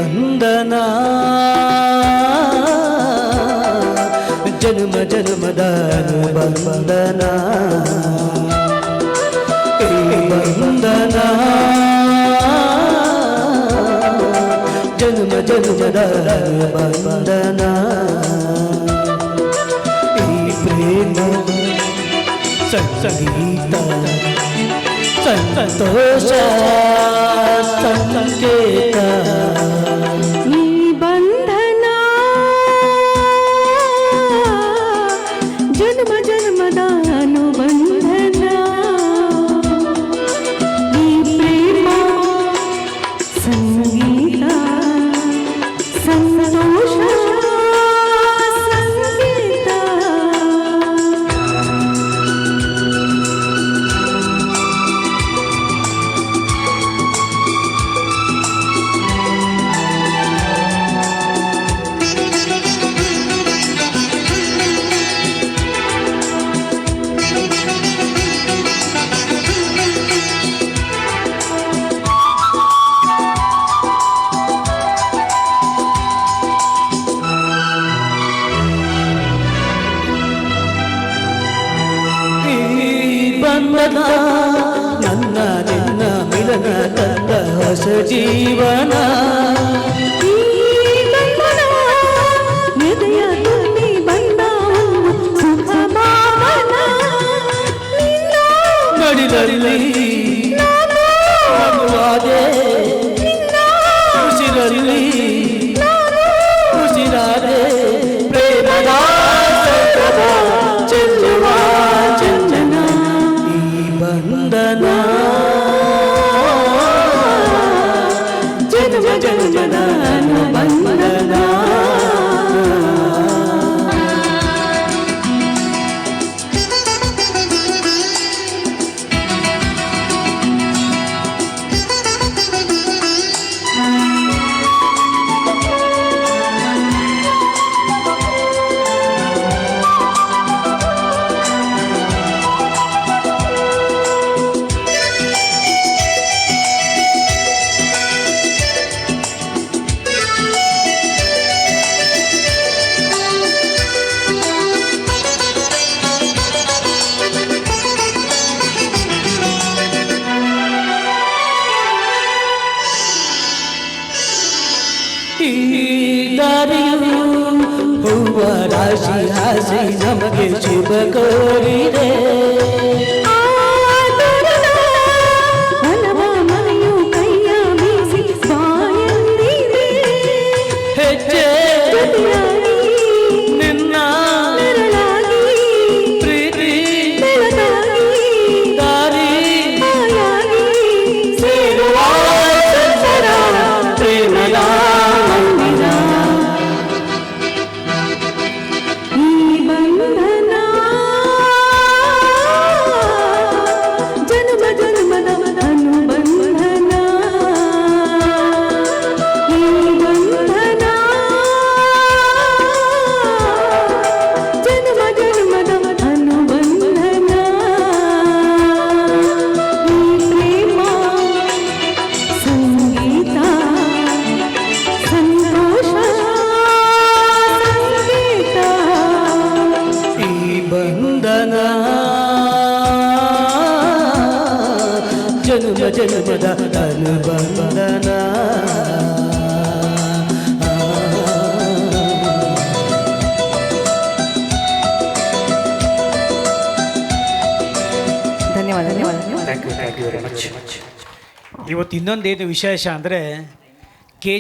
ಬಂಧನ ಜನ್ಮ ಜನ್ಮದ ಬಂಧನ ಬಂಧನ ಜನ್ಮ ಜನ್ಮದ ಬಂಧನ ಈ ಪ್ರೇಮ ಸಂಗೀತ ಸಂತೋಷ ಸಂಕೇತ ಈ ಬಂಧನ ಜನ್ಮ ಜನ್ಮದ ಅನುಬಂಧನ ಈ ಪ್ರೇಮ ಸಂಗೀತ ಸಂತೋಷ ಸಂಗೀತ ಬಂಧನ ನನ್ನ ನಿನ್ನ ಮಿಲನ ತಂದ ಹೊಸ ಜೀವನ ಈ ಬಂಧನ ಹೃದಯ ತುಂಬಿ ಬಂದ ಸುಖ ಭಾವನ ನಿನ್ನ ನಡಿಲಲ್ಲಿ ಮಗುವಾದೆ ಉಸಿರಲ್ಲಿ ಉಸಿರಾದೆ ಪ್ರೇಮದ ಚೆಲ್ಲುವ ಚಂದನ ಈ ಬಂಧನ ಜನ್ಮ ಜನ್ಮದ ಬಂಧನ ಈ ದಾರಿಯು ಹೂವ ರಾಶಿ ಹಾಸಿ ನಮಗೆ ಶುಭ ಕೋರಿದೆ ಮನವ ಮನೆಯು ಕೈಯ ಬೀಸಿ ಬಾಯಲ್ಲಿದೆ ಹೆಜ್ಜೆ ಜೊತೆಯಾಗಿ ನಿನ್ನ ನೆರಳಾಗಿ ಪ್ರೀತಿ ಬೆಳಗಾಗಿ ದಾರಿ ಮಾಯಾಗಿ ಸೇರುವ ಸಂಸಾರ ಪ್ರೇಮದ ಮಂದಿರ ಈ ಬಂಧನ ಜನ್ಮ ಜನ್ಮದ ಅನುಬಂಧನ ಈ ಬಂಧನ ಜನ್ಮ ಜನ್ಮದ ಅನುಬಂಧನ ಈ ಪ್ರೇಮ ಸಂಗೀತ ಸಂತೋಷ ಸಂಗೀತ ಈ ಬಂಧನ ಜನ್ಮ ಜನ್ಮದ ಅನುಬಂಧನ ಧನ್ಯವಾದ ಧನ್ಯವಾದ ಥ್ಯಾಂಕ್ ಯು ವೆರಿ ಮಚ್. ಇವತ್ತು ಇನ್ನೊಂದೇನು ವಿಶೇಷ ಅಂದರೆ